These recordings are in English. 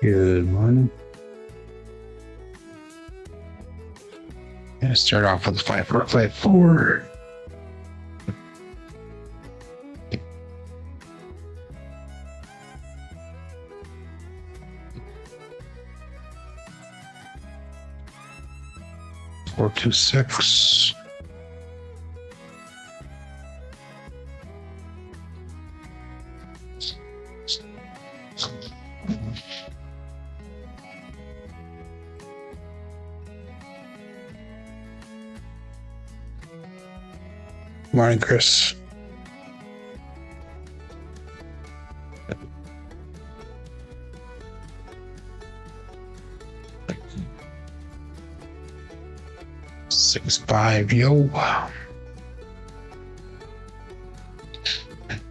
Good morning. Gonna start off with 5-4-5-4. Four, 2, 6. Morning, Chris. Six, 5, yo.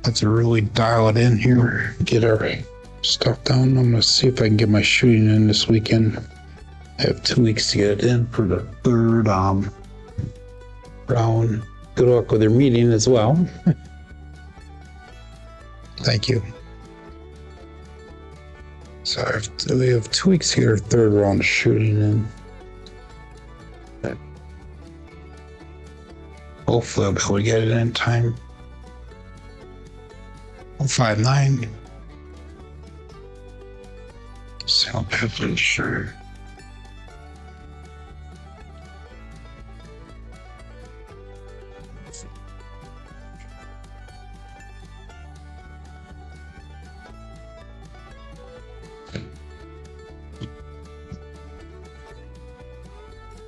Let's really dial it in here. Get our stuff down. I'm gonna see if I can get my shooting in this weekend. I have 2 weeks to get it in for the third round. Good luck with your meeting as well. Thank you. So we have 2 weeks to get our third round of shooting in. Hopefully I'll be able to get it in time. 159. Sound pepper, sure.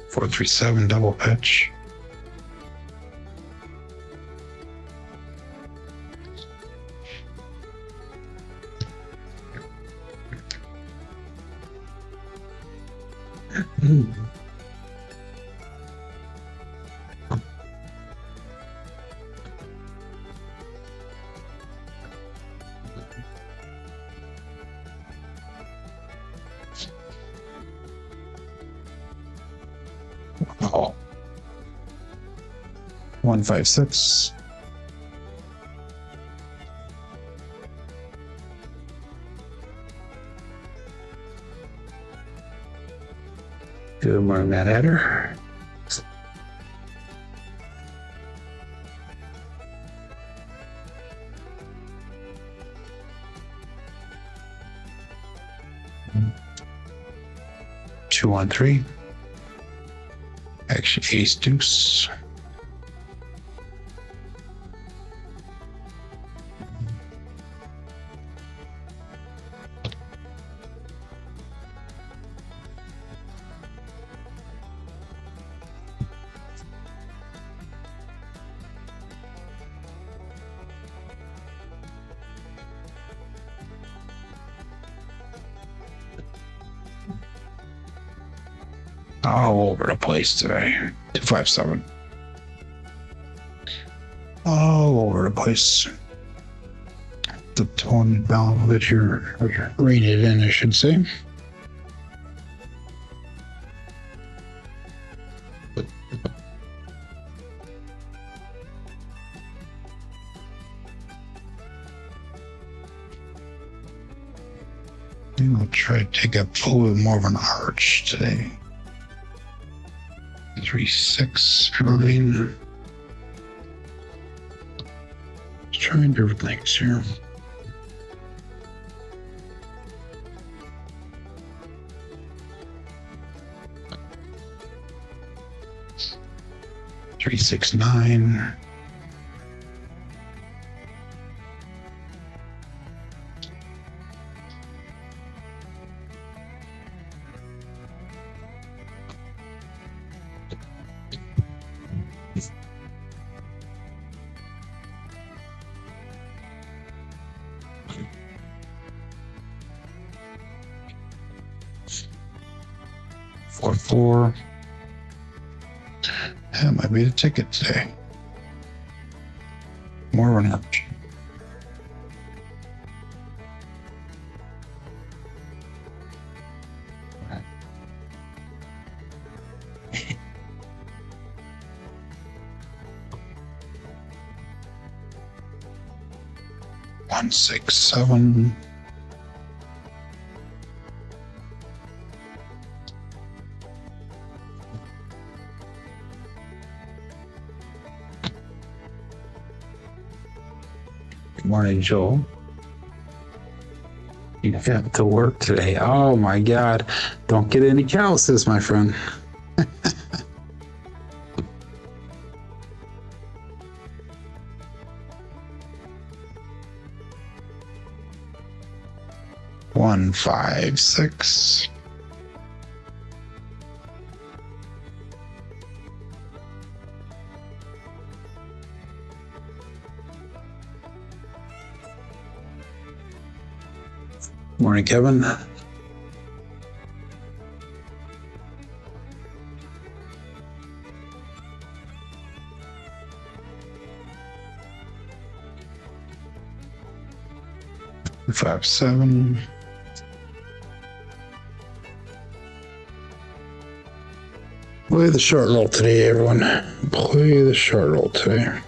Four, 3, 7 double pitch. Oh. 1, 5, 6. Good morning, Matt Hatter. Two, 1, 3. Actually, ace, deuce. All over the place today. 2, 5, 7. All over the place. The tone down that you're rated in, I should say. I'll try to take a little bit more of an arch today. 3, 6, everything. Trying different things here. Three, 6, 9. Four, 4. That might be the ticket today. More of an arch. 167. Good morning, Joel. You have to work today. Oh my God. Don't get any calluses, my friend. One, 5, 6. Morning, Kevin. Five, 7. Play the short roll today, everyone. Play the short roll today.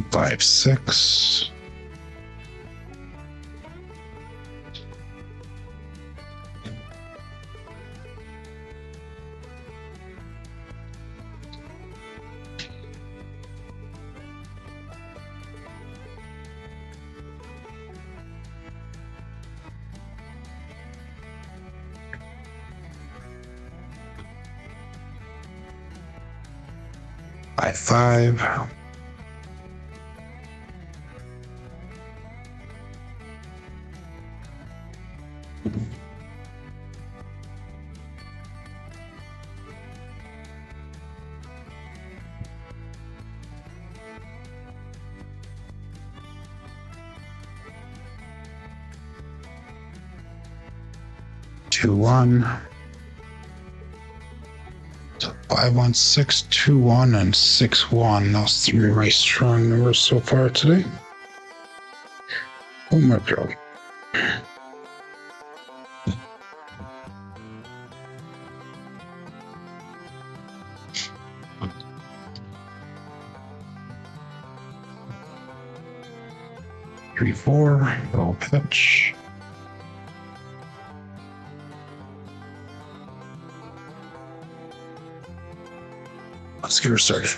Five, 6. Five, 5. Two, 1. So 5, 1, 6, 2, 1, and 6, 1. Those three are my strong numbers so far today. Oh my God. Three, 4. Roll pitch. Let's get her started.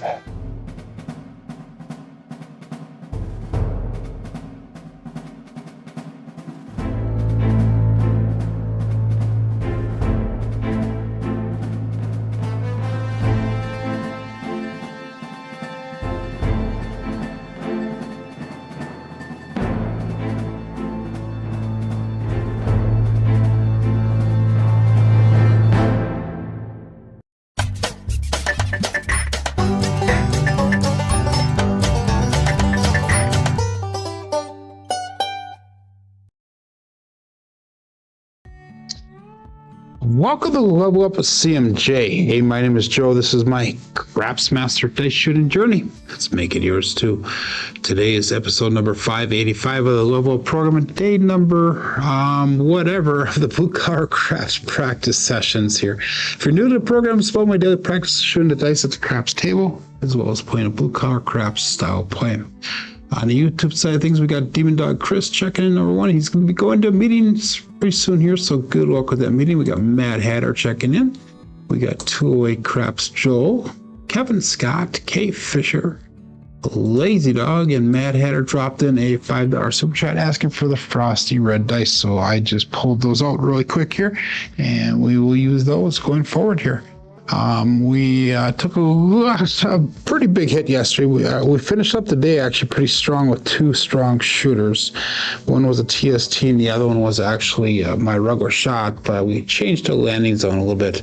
Welcome to Level Up with CMJ. Hey, my name is Joe. This is my Craps Master Dice Shooting Journey. Let's make it yours too. Today is episode number 585 of the Level Up program, and day number whatever of the Blue Collar Craps practice sessions here. If you're new to the program, it's about my daily practice shooting the dice at the craps table, as well as playing a Blue Collar Craps style play. On the YouTube side of things, we got Demon Dog Chris checking in number 1. He's going to be going to meetings pretty soon here, so good luck with that meeting. We got Mad Hatter checking in. We got 208 Craps Joel, Kevin Scott, Kay Fisher, Lazy Dog, and Mad Hatter dropped in a $5 super chat asking for the Frosty Red Dice. So I just pulled those out really quick here, and we will use those going forward here. We took a pretty big hit yesterday. We finished up the day actually pretty strong with 2 strong shooters. One was a TST and the other one was actually my regular shot, but we changed the landing zone a little bit.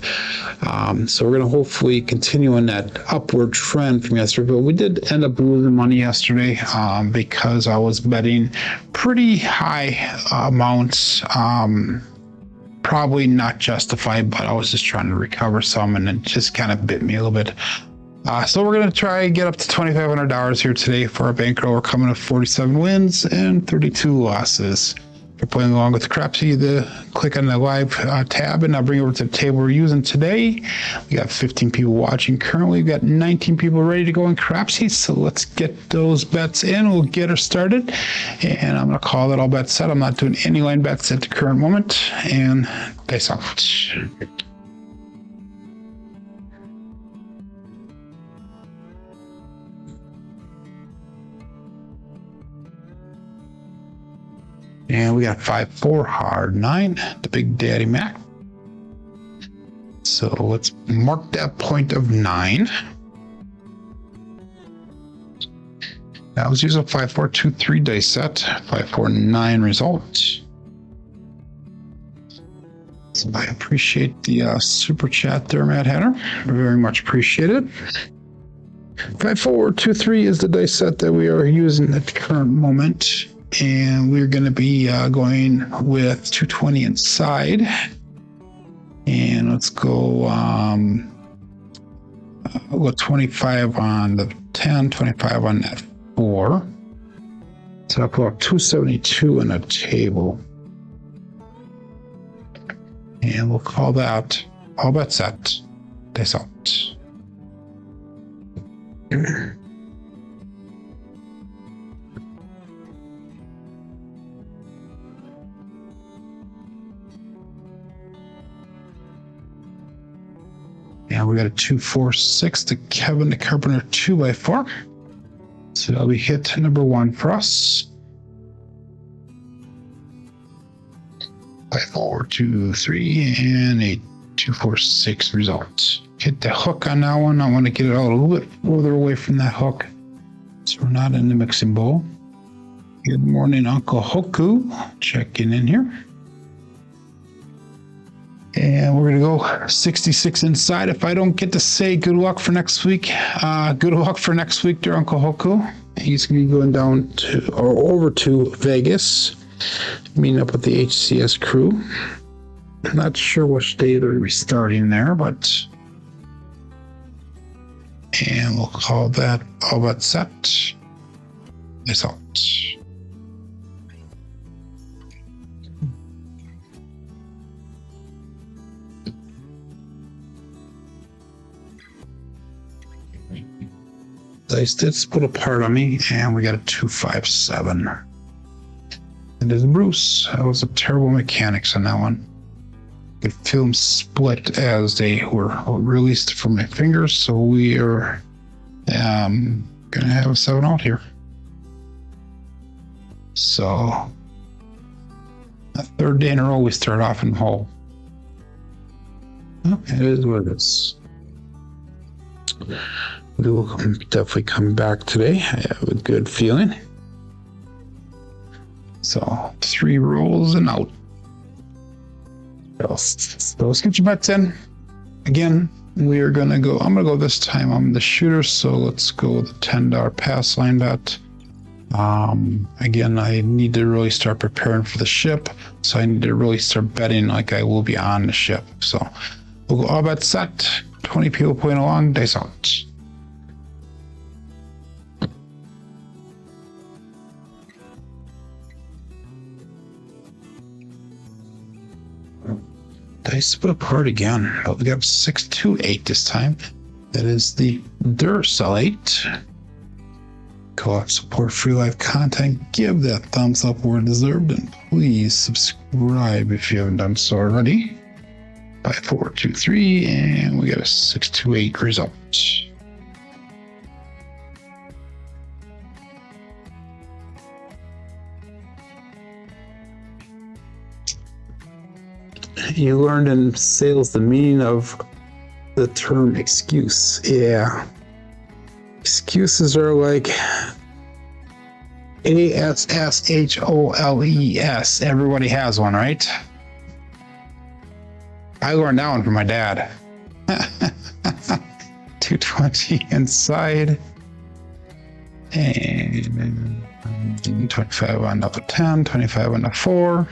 So we're going to hopefully continue on that upward trend from yesterday, but we did end up losing money yesterday because I was betting pretty high amounts. Probably not justified, but I was just trying to recover some, and it just kind of bit me a little bit. So we're going to try and get up to $2,500 here today for our bankroll. We're coming to 47 wins and 32 losses. If you're playing along with Crapsee, click on the live tab and I'll bring you over to the table we're using today. We got 15 people watching currently. We've got 19 people ready to go in Crapsee. So let's get those bets in. We'll get her started. And I'm going to call that all bets set. I'm not doing any line bets at the current moment. And dice out. And we got 5-4 hard 9, the Big Daddy Mac. So let's mark that point of 9. Now let's use a 5-4-2-3 dice set. 5-4-9 result. So I appreciate the super chat there, Matt Hanner. Very much appreciate it. 5-4-2-3 is the dice set that we are using at the current moment. And we're going to be going with 220 inside. And let's go 25 on the 10, 25 on that 4. So I'll pull up 272 on the table. And we'll call that all bet set. Dice out. And we got a 2-4-6 to Kevin the Carpenter 2x4. So that'll be hit number 1 for us. 5-4-2-3 and a 2-4-6 result. Hit the hook on that one. I want to get it out a little bit further away from that hook, so we're not in the mixing bowl. Good morning, Uncle Hoku. Checking in here. And we're going to go 66 inside. If I don't get to say good luck for next week, good luck for next week, dear Uncle Hoku. He's going to be going down to or over to Vegas, meeting up with the HCS crew. I'm not sure which day they're restarting there, but. And we'll call that all but set. It's out. Dice did split apart on me, and we got a 2-5-7. And there's Bruce. That was a terrible mechanics on that one. I could feel them split as they were released from my fingers, so we are gonna have a 7 out here. So a third day in a row we start off in hole. Okay, it is what it is. We will definitely come back today. I have a good feeling. So 3 rolls and out. So let's get your bets in. Again, we are gonna go. I'm gonna go this time. I'm the shooter, so let's go with the $10 pass line bet. Again, I need to really start preparing for the ship, so I need to really start betting like I will be on the ship. So we'll go all bet set. 20 people playing along. Dice out. Dice split apart again. Oh, we got 6-2-8 this time. That is the Dursalate. Co-op support free live content. Give that thumbs up where deserved, and please subscribe if you haven't done so already. 5-4-2-3, and we got a 6-2-8 result. You learned in sales the meaning of the term excuse. Yeah. Excuses are like ASSHOLES. Everybody has one, right? I learned that one from my dad. 220 inside. And 25 on the 10, 25 on the 4.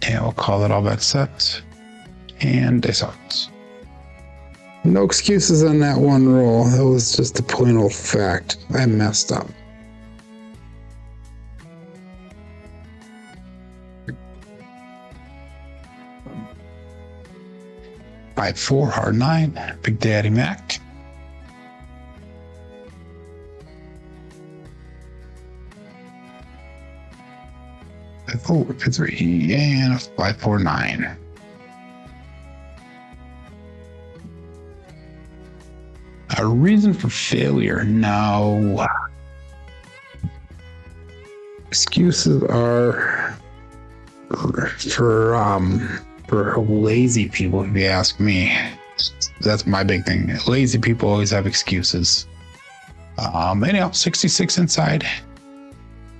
And we'll call it all bet set. And dice out. No excuses on that one roll. That was just a plain old fact. I messed up. Five, 4, hard 9, Big Daddy Mac. Five, 4, 3, and 5, 4, 9. A reason for failure? No. Excuses are for lazy people, if you ask me. That's my big thing. Lazy people always have excuses. Anyhow, 66 inside.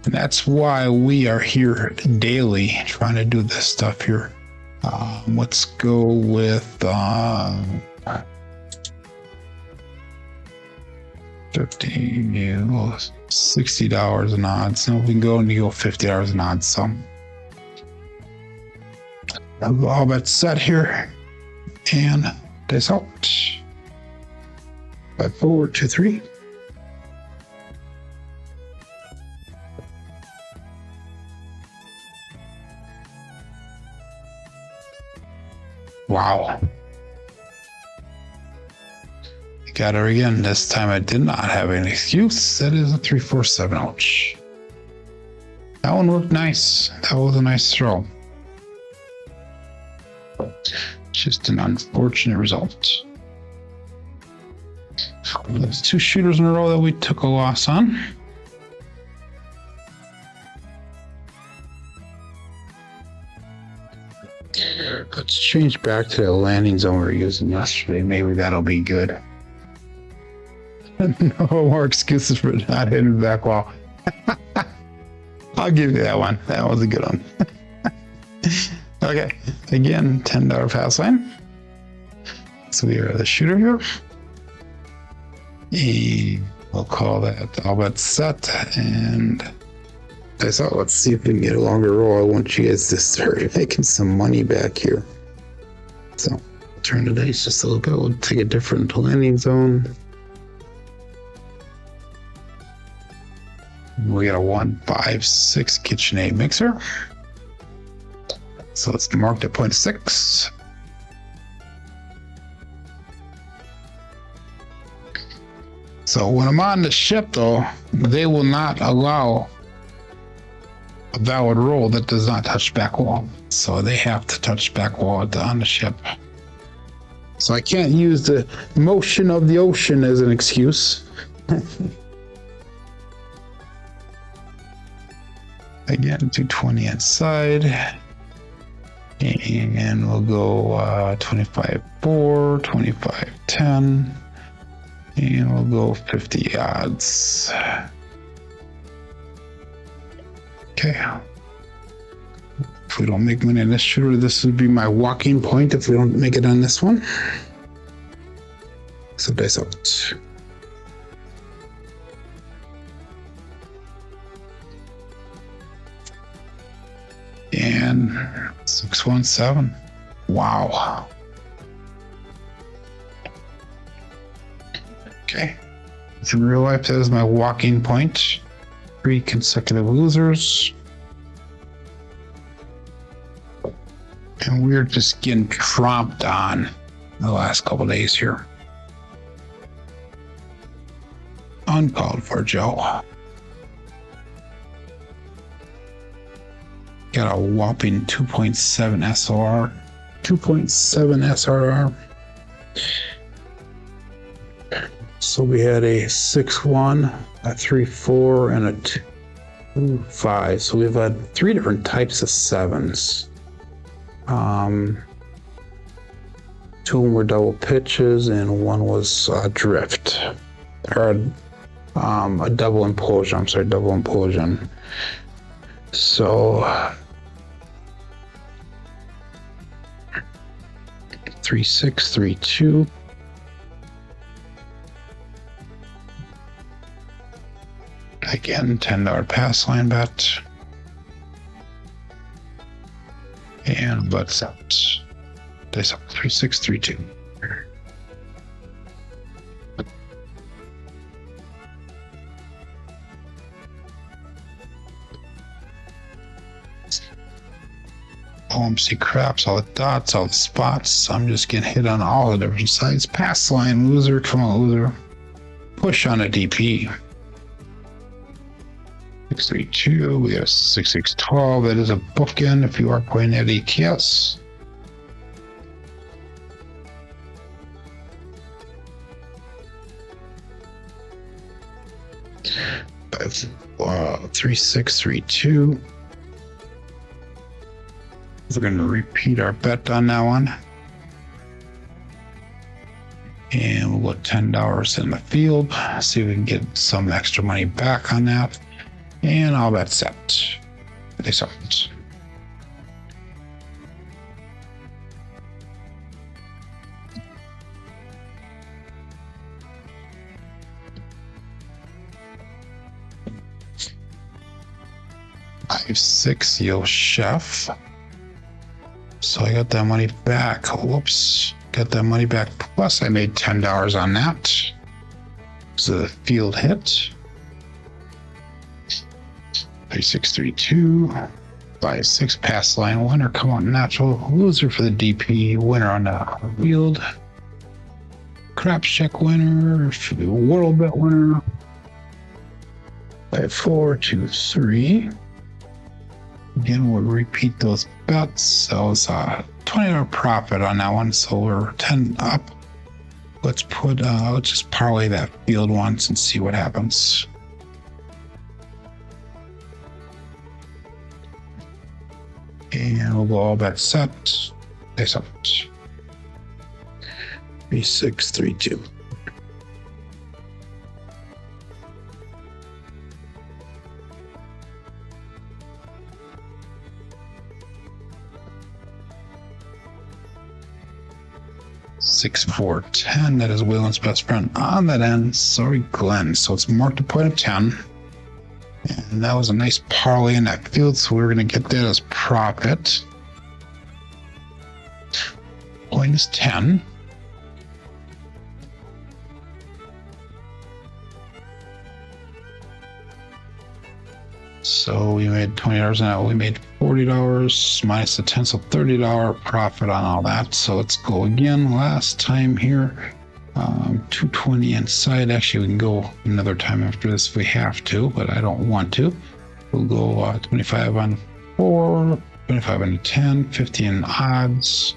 And that's why we are here daily trying to do this stuff here. Let's go with $60 an odds. So we can go and go $50 an odds. So all bets set here, and dice out. 5, 4, 2, 3. Wow. Got her again. This time I did not have an excuse. That is a 3, 4, 7. Ouch. That one looked nice. That was a nice throw. Just an unfortunate result. There's 2 shooters in a row that we took a loss on. Let's change back to the landing zone we were using yesterday. Maybe that'll be good. No more excuses for not hitting the back wall. I'll give you that one. That was a good one. Okay, again, $10 pass line. So we are the shooter here. We'll call that all bet set. And so let's see if we can get a longer roll. I want you guys to start making some money back here. So turn the dice just a little bit. We'll take a different landing zone. We got a 1, 5, 6 KitchenAid mixer. So let's mark at 0.6. So when I'm on the ship, though, they will not allow a valid roll that does not touch back wall. So they have to touch back wall on the ship. So I can't use the motion of the ocean as an excuse. Again, 220 inside. And we'll go 25-4, 25-10. And we'll go 50 odds. Okay. If we don't make money on this shooter, this would be my walking point if we don't make it on this one. So dice out. And 617. Wow. Okay. So in real life, that is my walking point. 3 consecutive losers. And we're just getting tromped on the last couple days here. Uncalled for, Joe. Got a whopping 2.7 SOR, 2.7 SRR. So we had a 6-1, a 3-4, and a 2-5. So we've had 3 different types of 7s. 2 of them were double pitches, and 1 was drift, or a double implosion. I'm sorry, double implosion. So 3-6, 3-2. Again, $10 pass line bet. And butts out. Dice up. 3, 6, 3, 2. OMC craps, all the dots, all the spots. I'm just getting hit on all the different sides. Pass line, loser, come on, loser. Push on a DP. 6, 3, 2. We have 6, 6, 12. That is a bookend if you are playing at ETS. 3, 6, 3, 2. We're going to repeat our bet on that one. And we'll put $10 in the field. See if we can get some extra money back on that. And all bet set. They sucked. Five, 6, Yo Chef. So I got that money back. Whoops. Got that money back. Plus I made $10 on that. So the field hit. 3, 6, 3, 2. 5, 6. Pass line winner. Come on, natural. Loser for the DP. Winner on the field. Craps check winner. World bet winner. 5, 4, 2, 3. Again, we'll repeat those bets. So it's a $20 profit on that one. So we're 10 up. Let's just parlay that field once and see what happens. And we'll go all bet set. Face up. 3, 6, 3, 2. Six, 4, 10. That is Waylon's best friend on that end. Sorry, Glenn. So it's marked a point of 10. And that was a nice parlay in that field. So we're going to get that as profit. Point is 10. So we made $20 on that. We made $40 minus the 10, so $30 profit on all that. So let's go again. Last time here, 220 inside. Actually, we can go another time after this if we have to, but I don't want to. We'll go 25 on 4, 25 on 10, 50 in odds.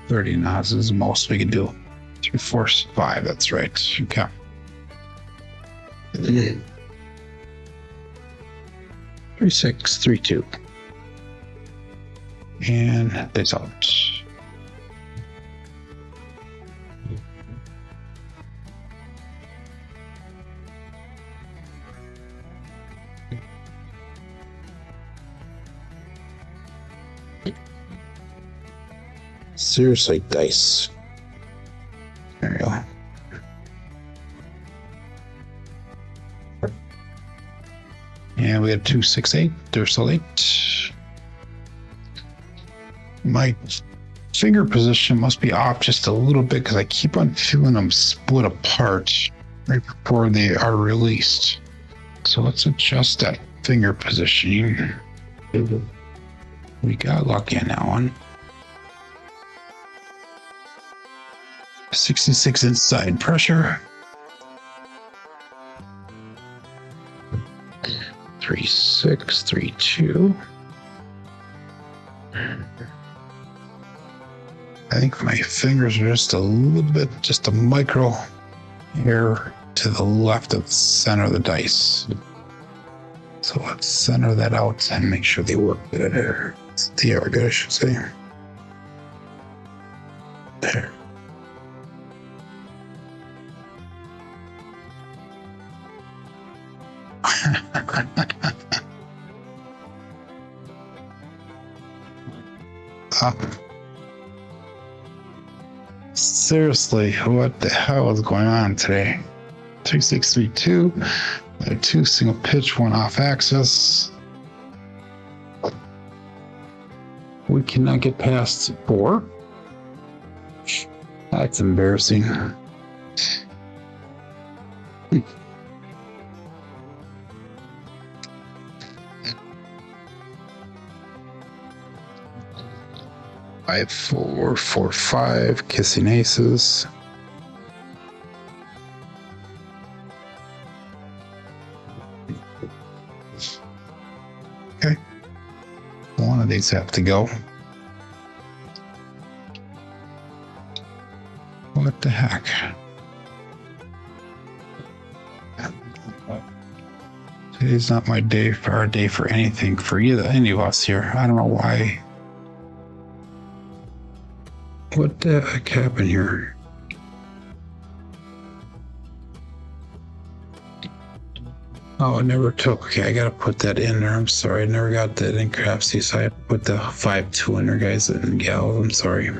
30 in odds is the most we can do. 3, 4, 5. That's right. Okay. 3, 6, 3, 2. And that's out. Seriously, dice. There you go. And we had 2, 6, 8. They're still 8. My finger position must be off just a little bit because I keep on feeling them split apart right before they are released. So let's adjust that finger positioning. We got lucky on that one. 66 inside pressure. 3, 6, 3, 2. I think my fingers are just a little bit, just a micro hair to the left of the center of the dice. So let's center that out and make sure they work good. They are good, I should say. There. Seriously, what the hell is going on today? 3, 6, 3, 2. 2 single pitch, 1 off axis. cannot get past 4. That's embarrassing. Five, 4, 4, 5, kissing aces. Okay. One of these have to go. What the heck? Today's not my day for our day for anything for any of us here. I don't know why. What the heck happened here? Oh, it never took. Okay, I gotta put that in there. I'm sorry, I never got that in Crapsee, so I have to put the 5-2 in there, guys and gals. I'm sorry.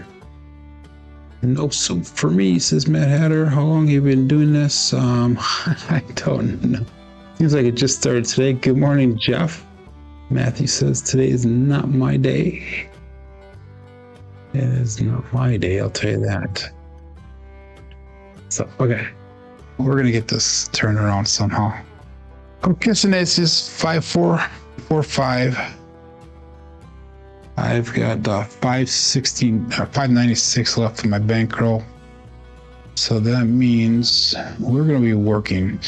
No soup for me, says Mad Hatter. How long have you been doing this? I don't know. Seems like it just started today. Good morning, Jeff. Matthew says today is not my day. It is not my day, I'll tell you that. So, okay. We're going to get this turned around somehow. I'm guessing this is 5, 4, 4, 5. I've got 596 left in my bankroll. So that means we're going to be working.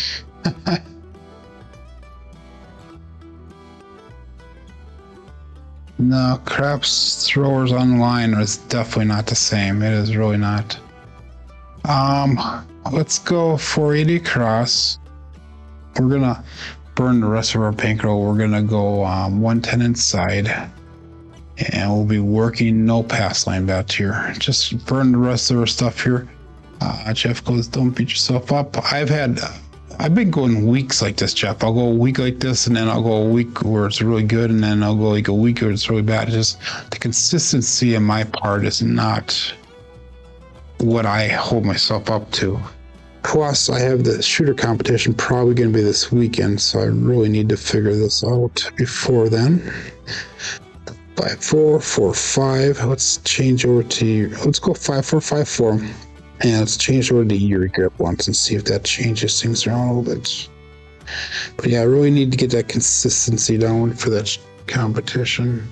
No, craps throwers online is definitely not the same. It is really not. Let's go 480 across. We're gonna burn the rest of our bankroll. We're gonna go 110 inside, and we'll be working no pass line bet here. Just burn the rest of our stuff here. Jeff goes, don't beat yourself up. I've been going weeks like this, Jeff. I'll go a week like this, and then I'll go a week where it's really good, and then I'll go like a week where it's really bad. It's just the consistency on my part is not what I hold myself up to. Plus, I have the shooter competition probably going to be this weekend, so I really need to figure this out before then. 5, 4, 4, 5. Let's change over to, let's go 5, 4, 5, 4. And let's change over to Yuri grip once and see if that changes things around a little bit. But yeah, I really need to get that consistency down for that competition.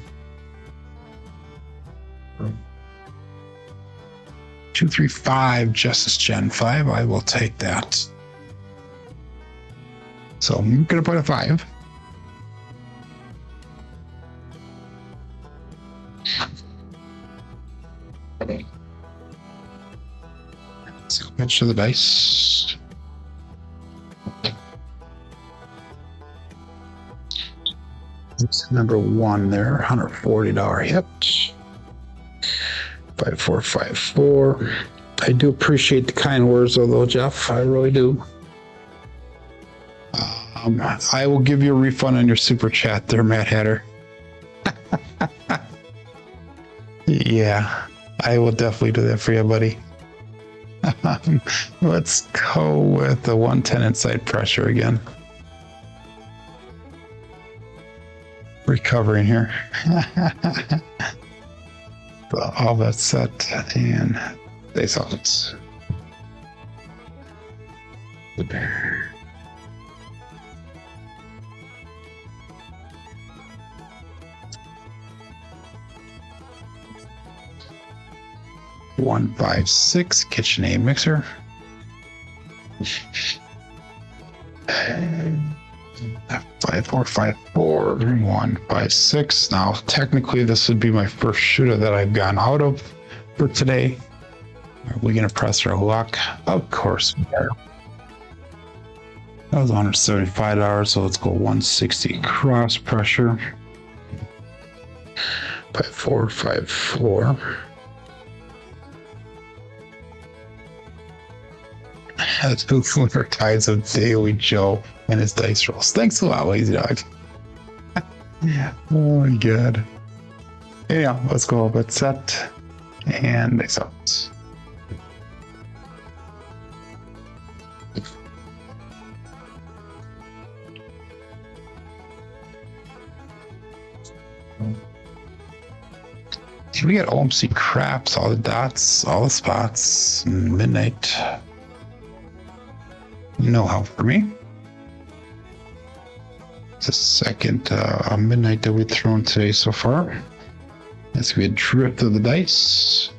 2, 3, 5, Justice Gen 5. I will take that. So I'm gonna put a 5. Let's go pitch to the dice. It's number 1 there, $140 hit. 5, 4, 5, 4. I do appreciate the kind words, though, Jeff. I really do. I will give you a refund on your super chat there, Matt Hatter. Yeah, I will definitely do that for you, buddy. Let's go with the 110 inside pressure again. Recovering here. All that's set and they saw it. The bear. One, 5, 6 KitchenAid mixer. 5, 4, 5, 4 1, 5, 6. Now technically this would be my first shooter that I've gone out of for today. Are we gonna press our luck? Of course we are. That was $175, so let's go 160 cross pressure. 5, 4, 5, 4. That's who Flicker Tides of Daily Joe and his dice rolls. Thanks a lot, Lazy Dog. Oh my god. Anyhow, let's go a bit set and dice out. we got OMC craps, all the dots, all the spots, midnight. No help for me. It's the second midnight that we've thrown today so far. That's gonna be a drift of the dice.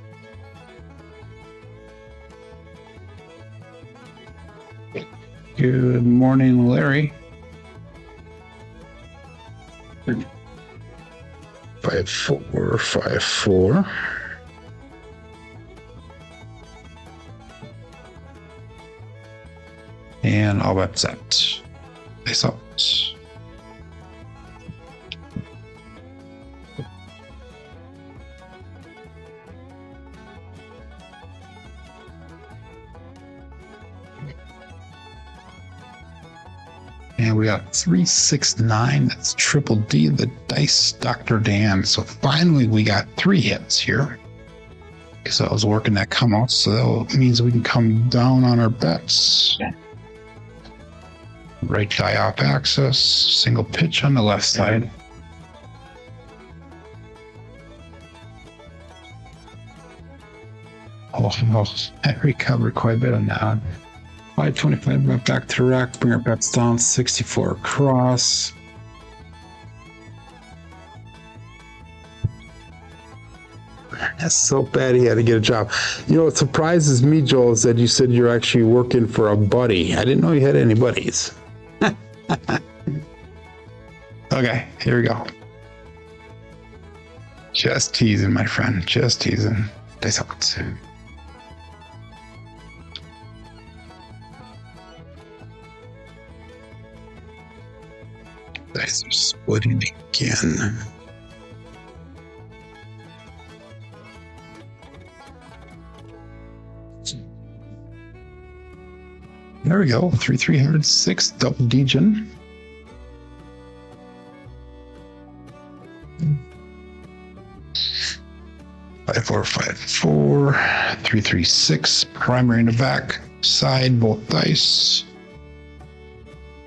Good morning, Larry. 5-4, 5-4. And all bets set. Face out. And we got 369. That's triple D, the dice Dr. Dan. So finally we got 3 hits here. So I was working that come out, so that means we can come down on our bets. Right die off axis, single pitch on the left side. Oh, I recovered quite a bit on that one. 525 right back to rack, bring our bets down, 64 across. That's so bad he had to get a job. You know, what surprises me, Joel, is that you said you're actually working for a buddy. I didn't know you had any buddies. Okay, here we go. Just teasing, my friend. Just teasing. Dice out. Dice are splitting again. There we go. 3,306 double degen. Five, 4, 5, 4, 3, 3, 6. Primary in the back side, both dice.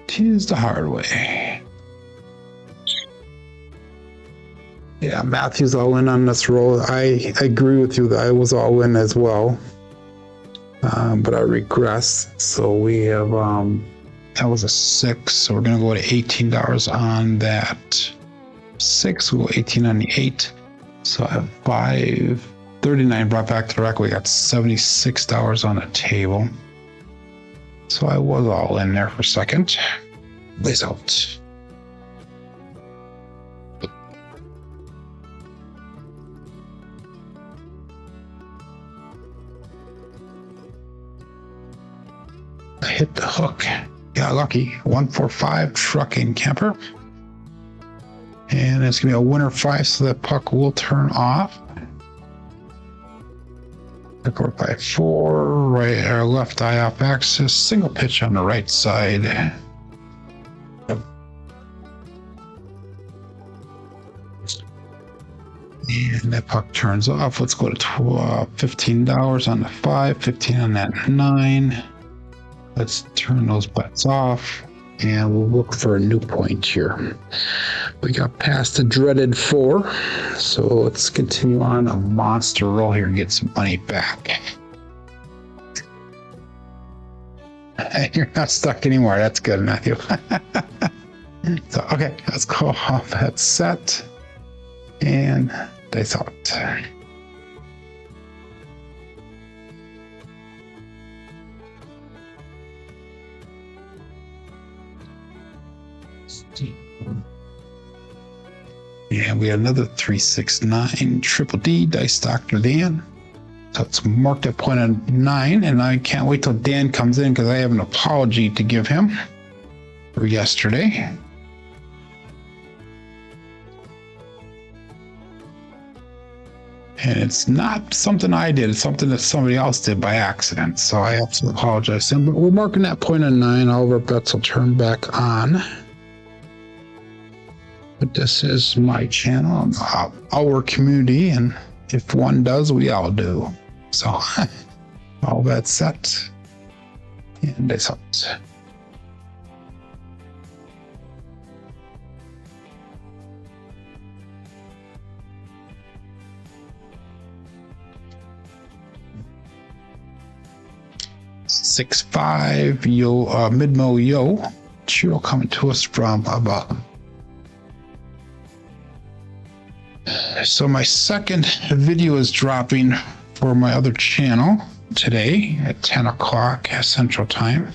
Tis the hard way. Yeah, Matthew's all in on this roll. I agree with you that I was all in as well. But I regress. So we have, that was a 6. So we're going to go to $18 on that 6. We'll go 18 on the 8. So I have 539 brought back to the rack. We got $76 on the table. So I was all in there for a second. Lays out. I hit the hook. Got lucky. 145 trucking camper. And it's going to be a winner 5, so that puck will turn off. 4, 5, 4, right or left eye off axis, single pitch on the right side. And that puck turns off. Let's go to $15 on the 5, 15 on that 9. Let's turn those bets off. And we'll look for a new point here. We got past the dreaded 4. So let's continue on a monster roll here and get some money back. You're not stuck anymore. That's good, Matthew. So, okay, let's go off that set. And dice out. And we had another 369 triple D dice Dr. Dan. So it's marked at point of 9, and I can't wait till Dan comes in because I have an apology to give him for yesterday. And it's not something I did, it's something that somebody else did by accident. So I have to apologize to him. But we're marking that point of 9. All of our bets will turn back on. But this is my channel, our community, and if one does, we all do. So, all that set, and dice out. 6-5 yo Midmo Yo Chiro coming to us from above. So my second video is dropping for my other channel today at 10 o'clock Central Time.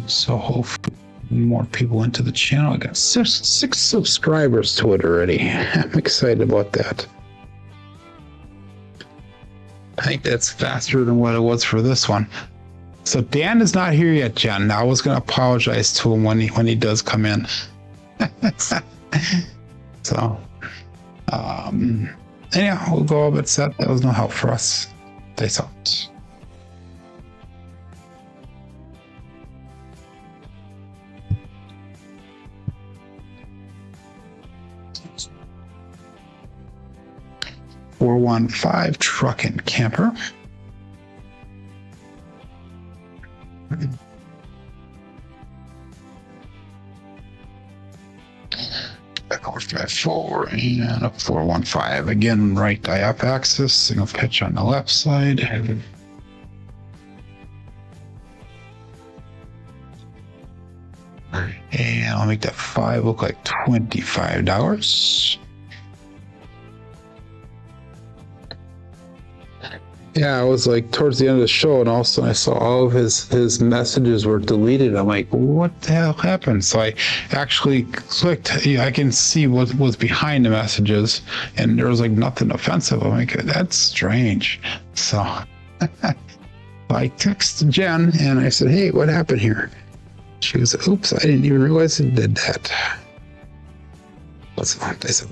So hopefully more people into the channel. I got six subscribers to it already. I'm excited about that. I think that's faster than what it was for this one. So Dan is not here yet, Jen. I was going to apologize to him when he does come in. So, anyhow, we'll go a bit set. That was no help for us. They thought. $415 truck and camper. 454 and a 415 again, right IF axis, single pitch on the left side. And I'll make that 5 look like $25. Yeah, I was like towards the end of the show, and all of a sudden I saw all of his messages were deleted. I'm like, what the hell happened? So I actually clicked. I can see what was behind the messages, and there was like nothing offensive. I'm like, that's strange. So I texted Jen and I said, hey, what happened here? She was, oops, I didn't even realize it did that. What's this?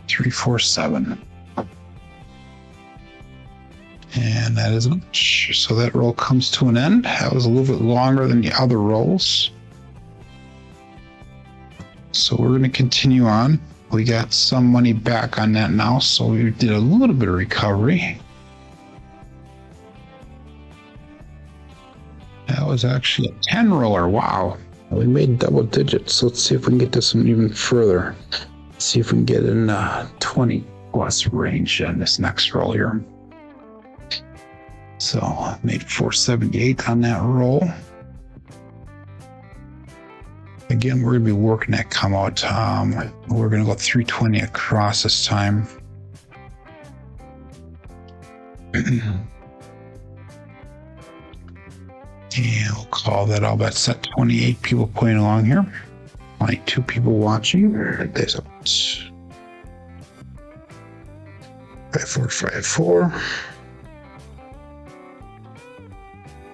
347, and that is much. So that roll comes to an end. That was a little bit longer than the other rolls. So we're going to continue on. We got some money back on that now, so we did a little bit of recovery. That was actually a 10 roller. Wow, we made double digits. So let's see if we can get this one even further. See if we can get in 20 plus range on this next roll here. So I made 478 on that roll. Again, we're going to be working that come out. We're going to go 320 across this time. And we'll call that all about set. 28 people playing along here. 22 people watching. There's a 5454.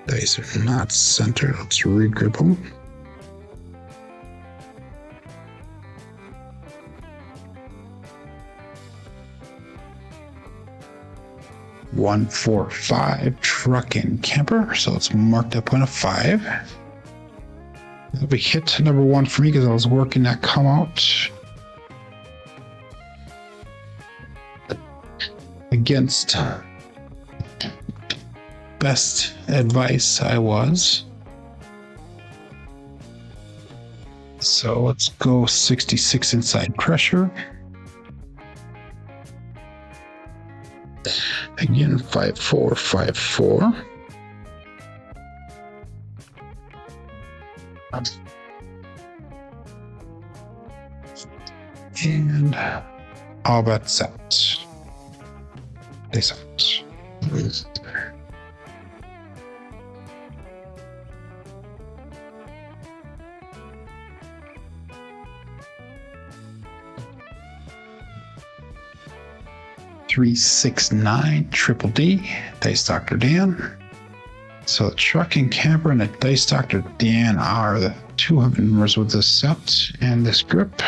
These are not centered. Let's regroup them. $145 truck and camper. So it's marked up on a 5. That'll be hit number 1 for me because I was working that come out. Against best advice I was. So let's go 66 inside pressure. Again, 5454. And all about set. This out. 369 Triple D, Dice Dr. Dan. So the truck and camper and the Dice Dr. Dan are the 200 numbers with this set and this grip.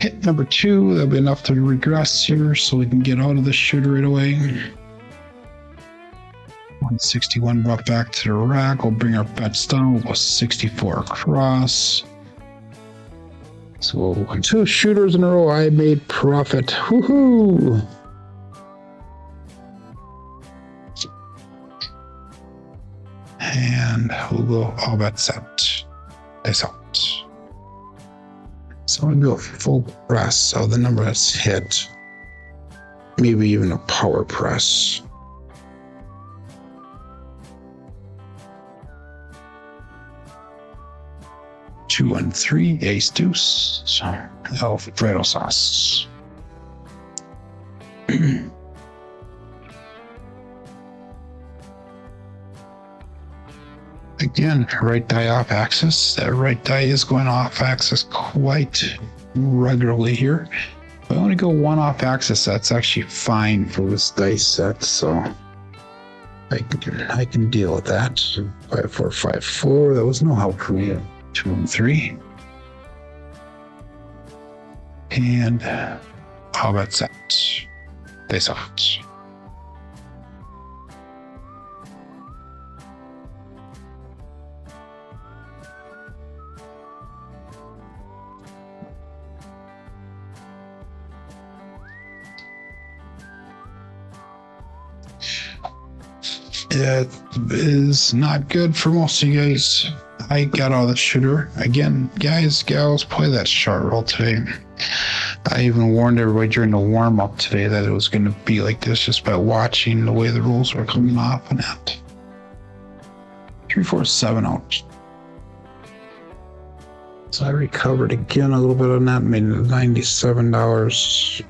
Hit number 2, that'll be enough to regress here so we can get out of this shooter right away. 161 brought back to the rack. We'll bring our bets down. We'll go 64 across. So 2 shooters in a row. I made profit. Woohoo! And we'll go all bets out. This out. So I'm gonna do a full press. So the number that's hit, maybe even a power press. Two and three, ace deuce, Alfredo sauce. Again, right die off axis. That right die is going off axis quite regularly here. If I only go one off axis, that's actually fine for this dice set, so I can deal with that. 5 4 5 4. That was no help for me. 2 and 3. And how about that? Dice out. It is not good for most of you guys. I got all the shooter. Again, guys, gals, play that short roll today. I even warned everybody during the warm-up today that it was going to be like this just by watching the way the rolls were coming off and out. 3 4 7 out. So I recovered again a little bit on that, made $97.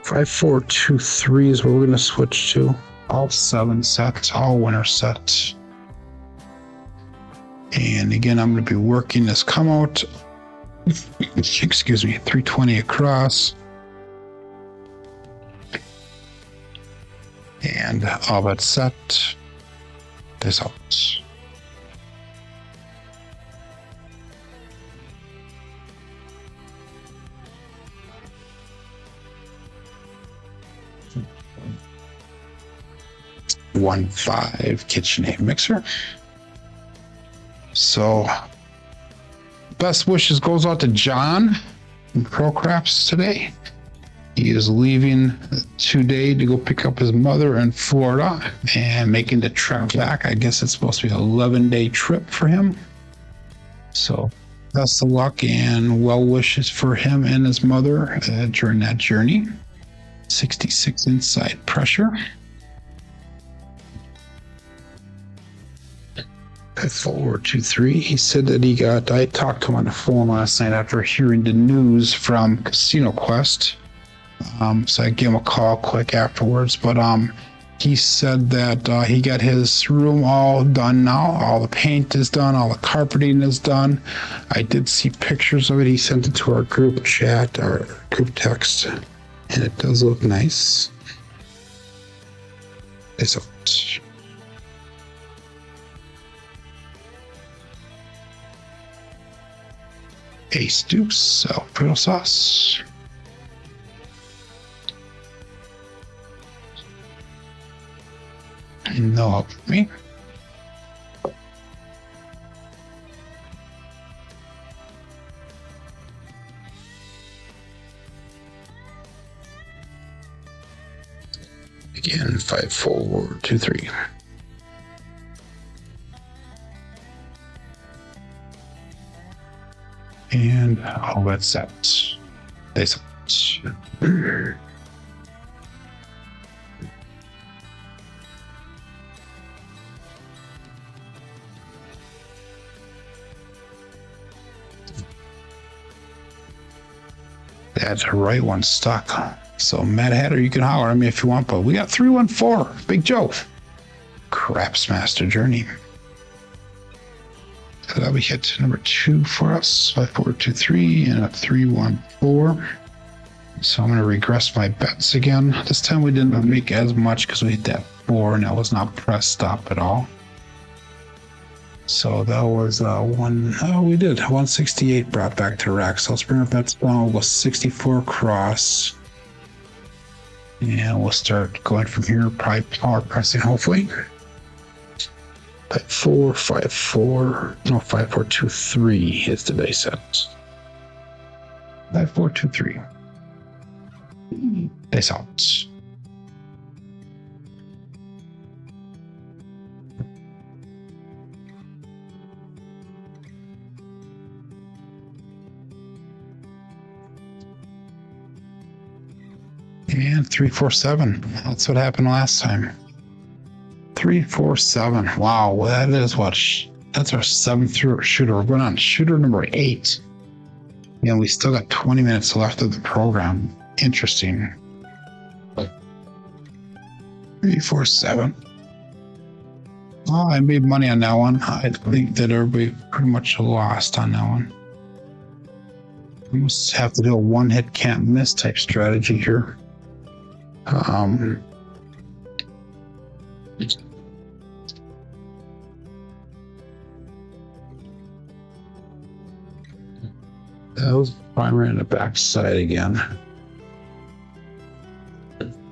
5 4 2 3 is what we're going to switch to. All 7 sets, all winner sets. And again, I'm going to be working this come out. Excuse me, 320 across. And all that set. This out. One 5 KitchenAid mixer. So best wishes goes out to John from Procraps today. He is leaving today to go pick up his mother in Florida and making the trip back. I guess it's supposed to be an 11-day trip for him. So best of luck and well wishes for him and his mother during that journey. 66 inside pressure. 4 2 3. He said that I talked to him on the phone last night after hearing the news from Casino Quest. So I gave him a call quick afterwards, but he said that he got his room all done now. All the paint is done, all the carpeting is done. I did see pictures of it. He sent it to our group chat, our group text, and it does look nice. It's a ace deuce, Alfredo sauce. No help for me. Again, 5 4 2 3. And all that's set. They set. That's the right one stuck. So Mad Hatter, you can holler at me if you want, but we got 314. Big Joe. Craps Master Journey. So that'll be hit number 2 for us. 5 4 2 3 and a 3 1 4. So I'm going to regress my bets again. This time we didn't make as much because we hit that 4 and that was not pressed up at all. So that was we did 168 brought back to rack. So let's bring our bets down. We'll go 64 across. And we'll start going from here, probably power pressing, hopefully. 5 4 5 4. No, 5 4 2 3 is the dice set. 5 4 2 3. Dice out. And 347. That's what happened last time. 347. Wow, that is what? That's our 7th shooter. We're going on shooter number 8. And we still got 20 minutes left of the program. Interesting. 347. Oh, I made money on that one. I think that everybody pretty much lost on that one. We must have to do a one-hit can't miss type strategy here. That was primary on the back side again.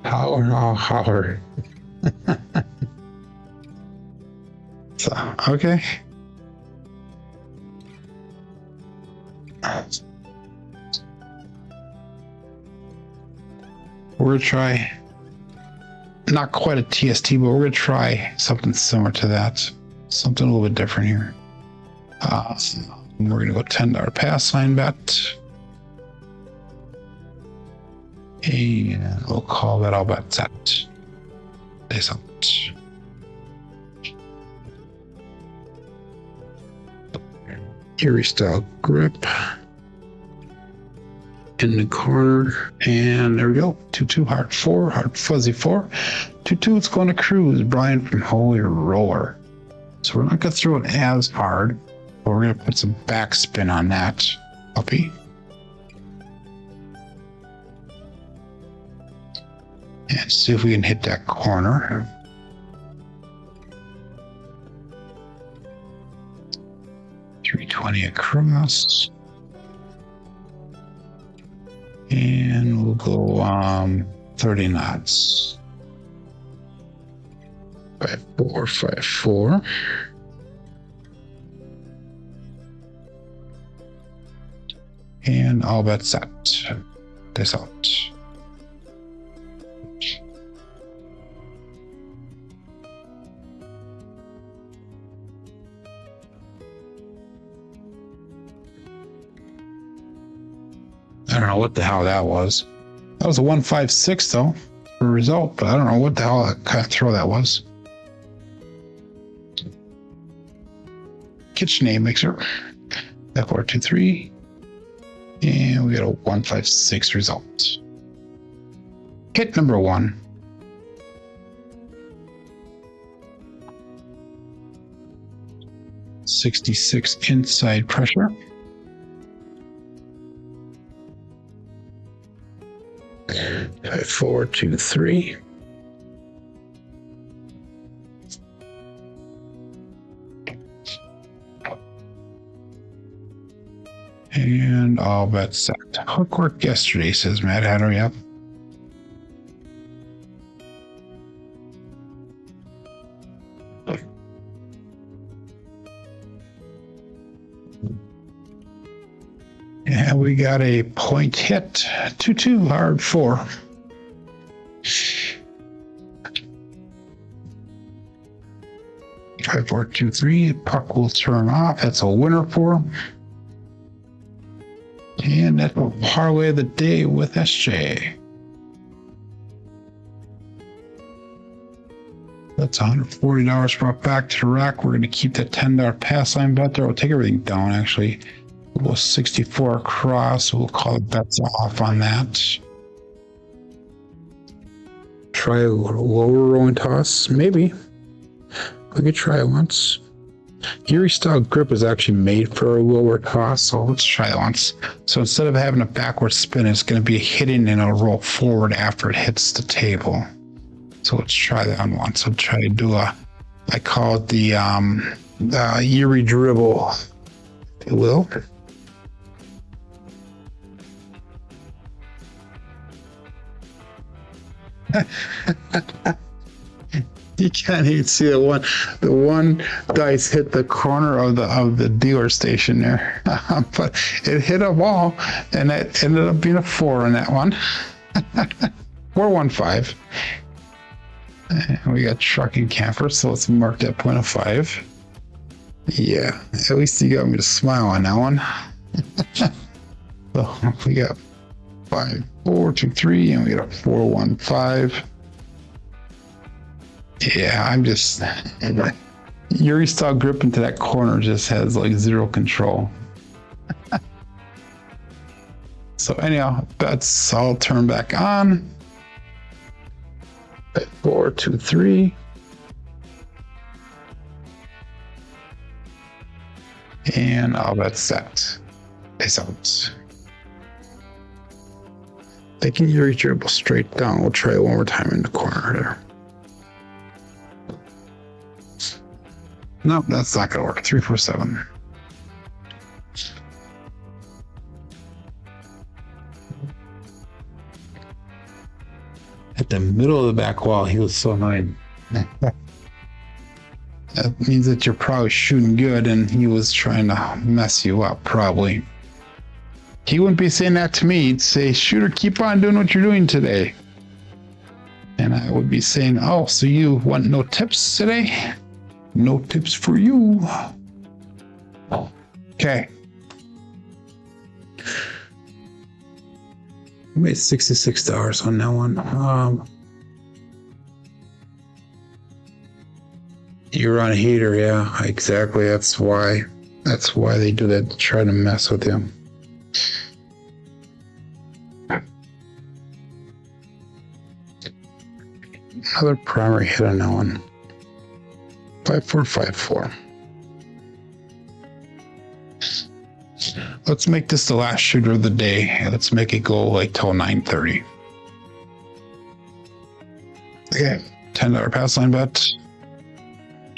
Holler. So, okay. We're going to try, not quite a TST, but we're going to try something similar to that. Something a little bit different here. We're going to go $10 pass line bet. And we'll call that all bet set. This out. Erie style grip in the corner, and there we go. 2-2 hard 4, hard fuzzy 4. 2-2, it's going to Cruise. Brian from Holy Roller. So we're not going to throw it as hard, but we're going to put some backspin on that puppy. And see if we can hit that corner. $320 across. And we'll go 30 knots. 5-4, 5-4. And all bet set. This out. I don't know what the hell that was. That was a 156 though, for a result, but I don't know what the hell kind of throw that was. KitchenAid mixer. F423. And we got a 156 result. Hit number 1. $66 inside pressure. 5-4, 2-3. And all bets set. Hook worked yesterday, says Matt Hatter. Yep. And we got a point hit. 2-2 hard 4. 5-4, 2-3. Puck will turn off. That's a winner for him. And that's a parlay of the day with SJ. That's $140 brought back to the rack. We're going to keep that $10 pass line bet there. We'll take everything down actually. We'll go 64 across. We'll call the bets off on that. Try a lower rolling toss, maybe. We could try it once. Erie style grip is actually made for a lower toss, so let's try it once. So instead of having a backward spin, it's going to be hitting and it'll roll forward after it hits the table. So let's try that on once. I'll try to do I call it the Erie dribble, if you will. You can't even see the one dice hit the corner of the dealer station there, but it hit a wall, and it ended up being a 4 on that one. 415. And we got trucking camper, so let's mark that point of 5. Yeah, at least you got me to smile on that one. So we got 5, 4, 2, 3, and we got a 4, 1, 5. Yeah, I'm just Yuri style grip into that corner just has like zero control. So anyhow, that's all turned back on. 4, 2, 3. And all that's set. Face out. Taking your dribble straight down. We'll try it one more time in the corner there. No, that's not gonna work. 3, 4, 7. At the middle of the back wall, he was so annoyed. That means that you're probably shooting good and he was trying to mess you up, probably. He wouldn't be saying that to me. He'd say, shooter, keep on doing what you're doing today. And I would be saying, oh, so you want no tips today? No tips for you. Okay. I made $66 on that one. You're on a heater, yeah, exactly. That's why they do that, to try to mess with you. Another primary hit on that one. 5, 4, 5, 4. Let's make this the last shooter of the day. Let's make it go like till 9:30. Okay, $10 pass line bet.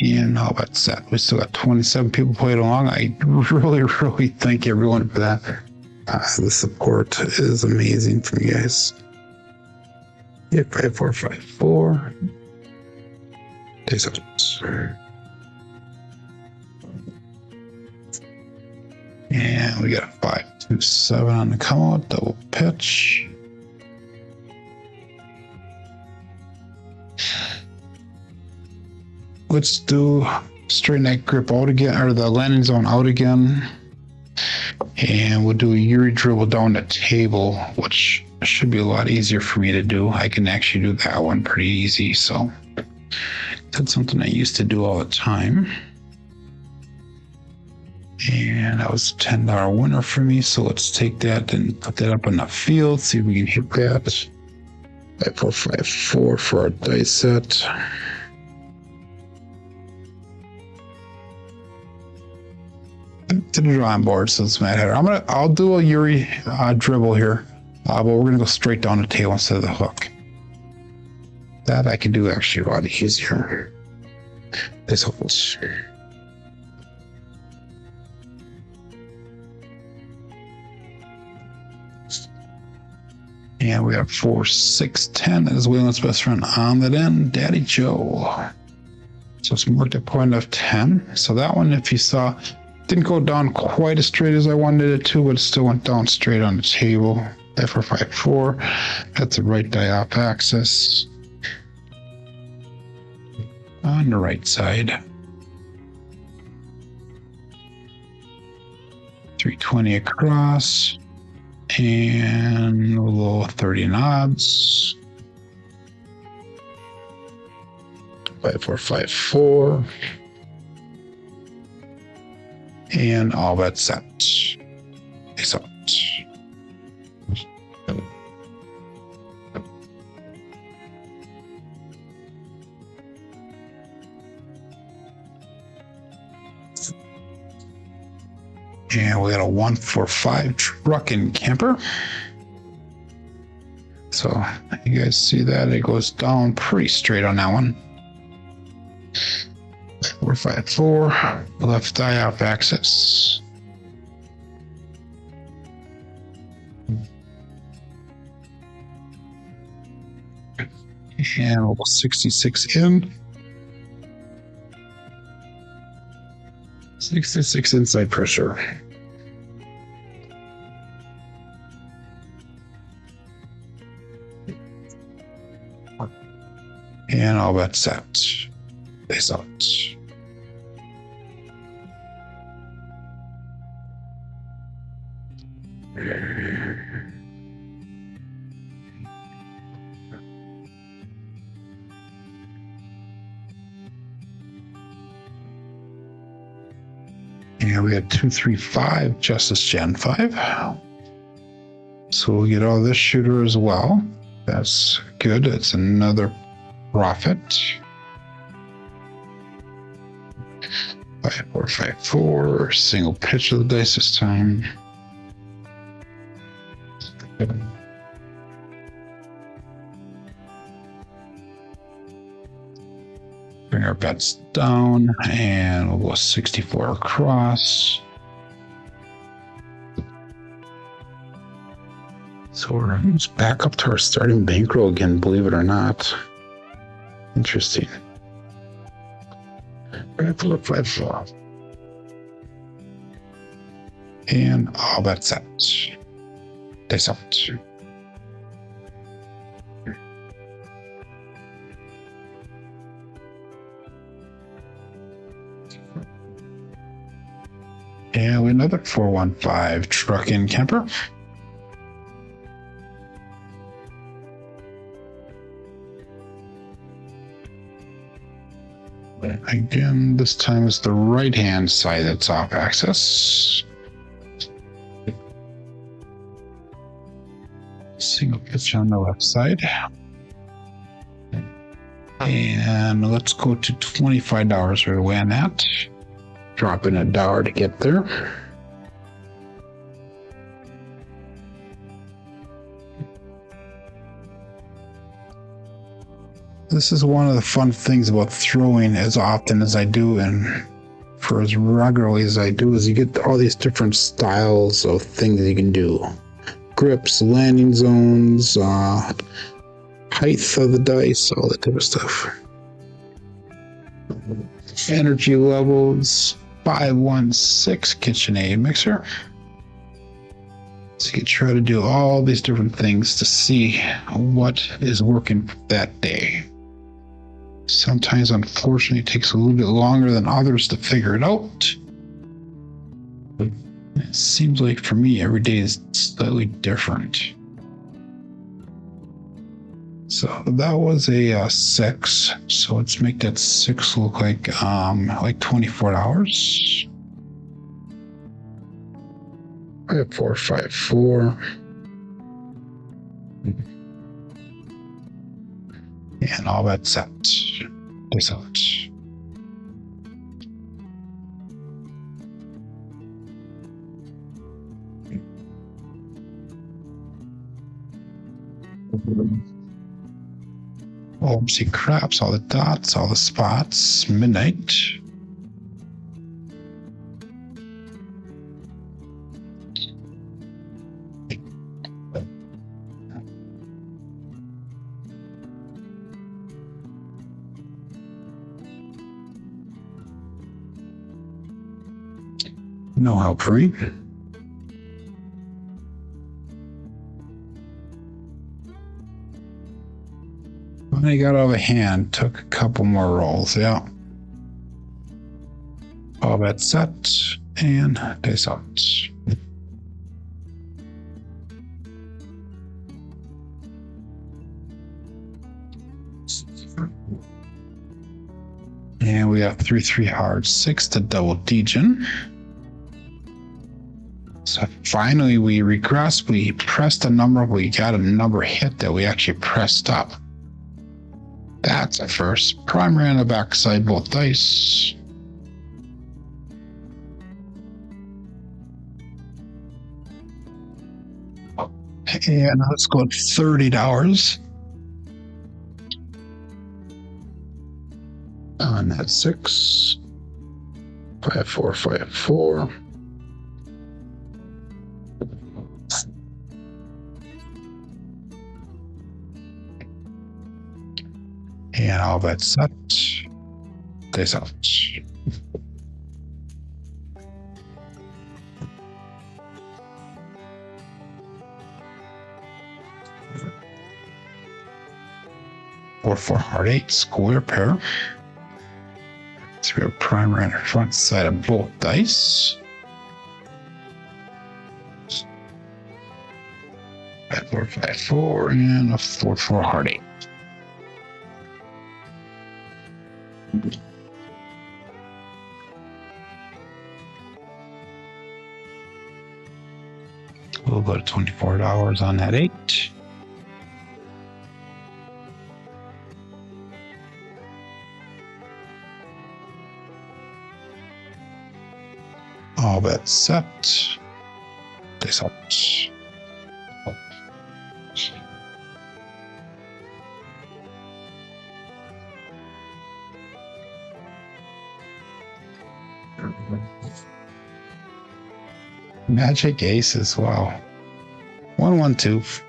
And how about set? We still got 27 people playing along. I really thank everyone for that. The support is amazing from you guys. Yeah, 5, 4, 5, 4. Days out. And we got a 5, 2, 7 on the come out, double pitch. Let's do straight neck grip out again, or the landing zone out again. And we'll do a Yuri dribble down the table, which should be a lot easier for me to do. I can actually do that one pretty easy. So that's something I used to do all the time. And that was a $10 winner for me. So let's take that and put that up on the field, see if we can hit that. 5, 4, 5, 4 for our dice set. To the drawing board, says Matt Hatter. I'll do a Yuri dribble here, but we're gonna go straight down the tail instead of the hook. That I can do actually a lot easier. This holds. And we have 4, 6, 10. That is Waylon's best friend on that end, Daddy Joe. So it's marked a point of 10. So that one, if you saw, didn't go down quite as straight as I wanted it to, but it still went down straight on the table. 5, 4, 5, 4. That's the right die off axis. On the right side. 320 across. And a little 30 odds. 5, 4, 5, 4. And all that's set. It's out. And we got a 1, 4, 5 truck and camper. So you guys see that it goes down pretty straight on that one. 4, 5, 4, left die off axis. And we'll go 66 in. 66 inside pressure. And all that's set. Face out. And we got 235 Justice Gen 5. So we'll get all this shooter as well. That's good. It's another profit. 5454. Single pitch of the dice this time. Bring our bets down and we'll go 64 across. So we're back up to our starting bankroll again, believe it or not. Interesting. Look 5-4. And all bets set. Dice out. And another 415 truck in camper. Again, this time it's the right hand side that's off axis. Single pitch on the left side. And let's go to $25 right away on that. Drop in $1 to get there. This is one of the fun things about throwing as often as I do and for as regularly as I do is you get all these different styles of things you can do. Grips, landing zones, height of the dice, all that type of stuff. Energy levels, 516 KitchenAid mixer. So you can try to do all these different things to see what is working that day. Sometimes, unfortunately, it takes a little bit longer than others to figure it out. It seems like for me, every day is slightly different. So that was a 6. So let's make that 6 look like $24. 454. And all that set. This out. OMC craps, all the dots, all the spots, midnight. No help for me. When I got out of hand, took a couple more rolls, yeah. All that set, and dice out. And we have 3-3 hard, 6 to double degen. So finally we regressed, we pressed a number, we got a number hit that we actually pressed up. That's a first. Primary on the backside, both dice. And let's go at $30. On that 6. 5454. And all that set. Dice out. Four hard 8 square pair. So we have primer on the front side of both dice. 454 and a 4 hard 8. We'll go to $24 on that 8. All bets set. This out. Magic aces, wow. 1-1-2.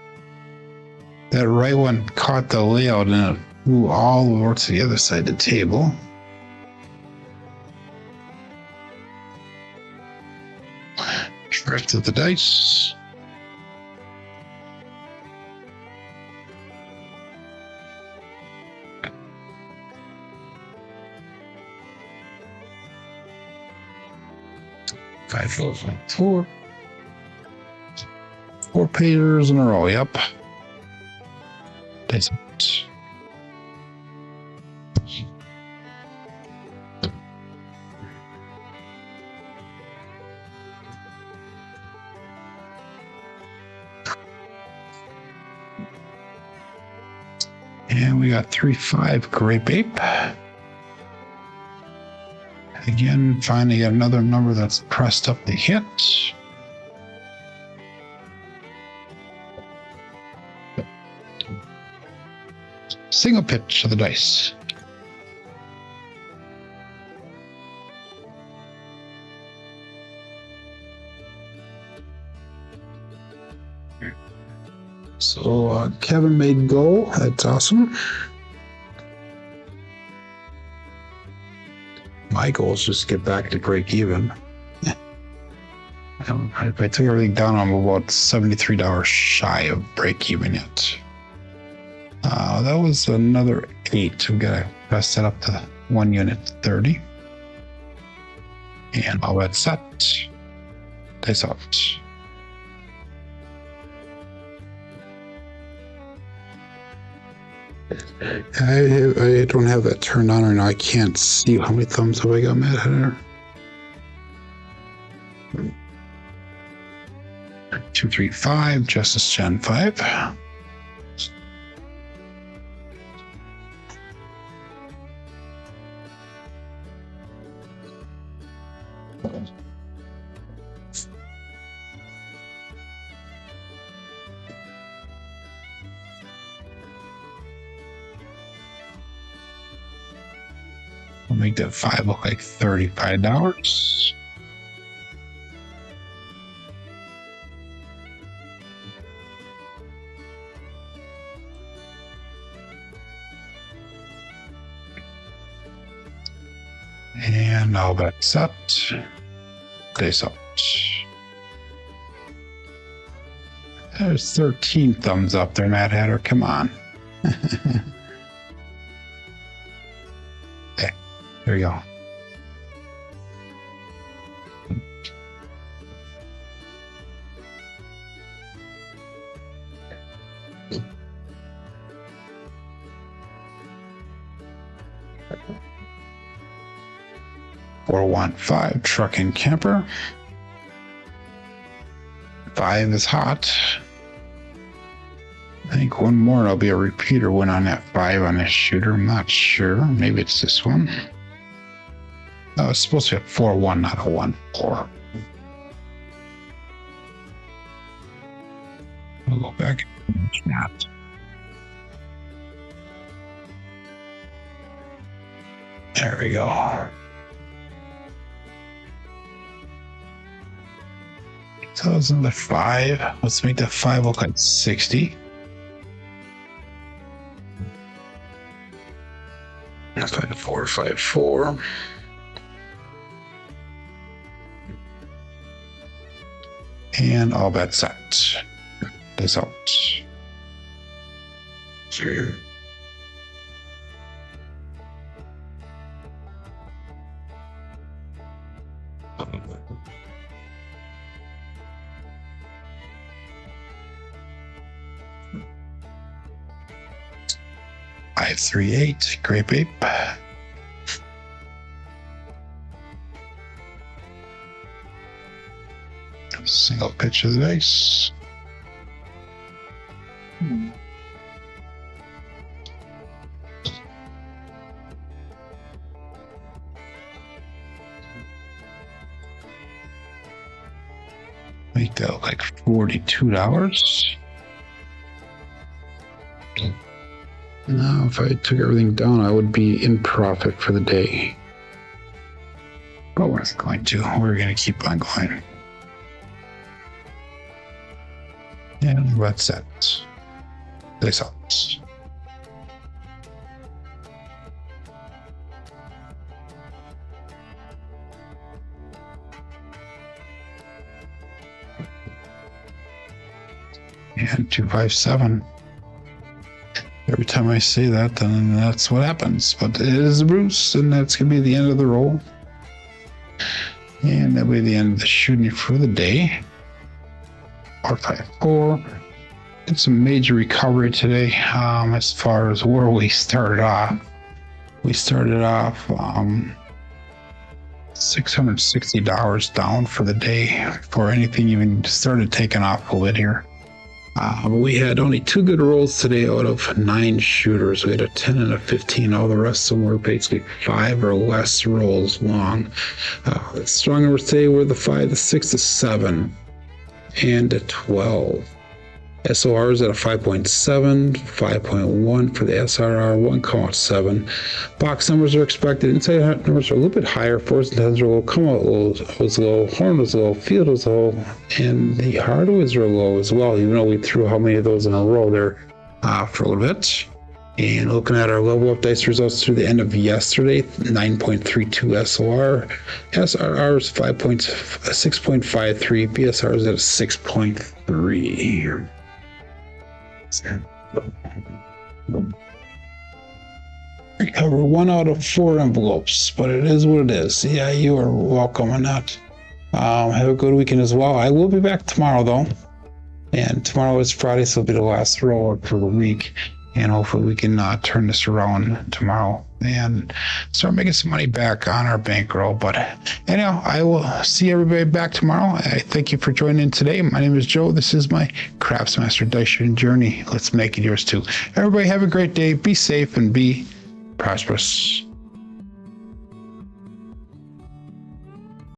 That right one caught the layout and it flew all over to the other side of the table. Rest of the dice. Five, four. 4 payers in a row. Yep. Dice. And we got 3-5 Grape Ape. Again, finally got another number that's pressed up the hit. Single pitch of the dice. So Kevin made go. That's awesome. My goal is just to get back to break even. I took everything down, I'm about $73 shy of break even yet. That was another 8. I'm gonna press that up to 1 unit 30. And all that set. Dice out. I don't have that turned on right now. I can't see how many thumbs have I got, Mad Hatter. 2, 3, 5, Justice Gen 5. We'll make that 5 look like $35. And all that set. Dice out. There's 13 thumbs up there, Mad Hatter. Come on. There you go. Four, 1, 5 truck and camper. 5 is hot. I think one more and I'll be a repeater win on that 5 on this shooter. I'm not sure. Maybe it's this one. No, it's supposed to be a 4-1, not a 1-4. We'll go back. Not. There we go. So it's another 5. Let's make that 5 look like 60. That's like a 4, 5, 4. And all bets set. This out. Sure. Five, 3, 8. Grape Ape. Single pitch of the dice. Make that like $42. Now, if I took everything down, I would be in profit for the day. But we're not going to. We're going to keep on going. And what's that? This out. And 257. Every time I say that, then that's what happens. But it is a Bruce, and that's going to be the end of the roll. And that'll be the end of the shooting for the day. 454. It's a major recovery today as far as where we started off. We started off $660 down for the day before anything even started taking off a little bit here. But we had only 2 good rolls today out of 9 shooters. We had a 10 and a 15. All the rest of them were basically 5 or less rolls long. The strong numbers today were the 5, the 6, the 7, and a 12. SORs at a 5.7, 5.1 for the SRR, 1.7. Box numbers are expected. Inside numbers are a little bit higher. 4s and 10s are low. Come out was low. Horn was low. Field was low. And the hardways are low as well, even though we threw how many of those in a row there for a little bit. And looking at our level up dice results through the end of yesterday, 9.32 SOR. SRR is 6.53. BSR is at a 6.3. Recover 1 out of 4 envelopes, but it is what it is. Yeah, you are welcome on that. Have a good weekend as well. I will be back tomorrow though, and tomorrow is Friday, so it'll be the last roll for the week, and hopefully we can turn this around tomorrow and start making some money back on our bankroll. But anyhow, I will see everybody back tomorrow. I thank you for joining in today. My name is Joe. This is my Craps Master Dice Shooting Journey. Let's make it yours too. Everybody have a great day. Be safe and be prosperous.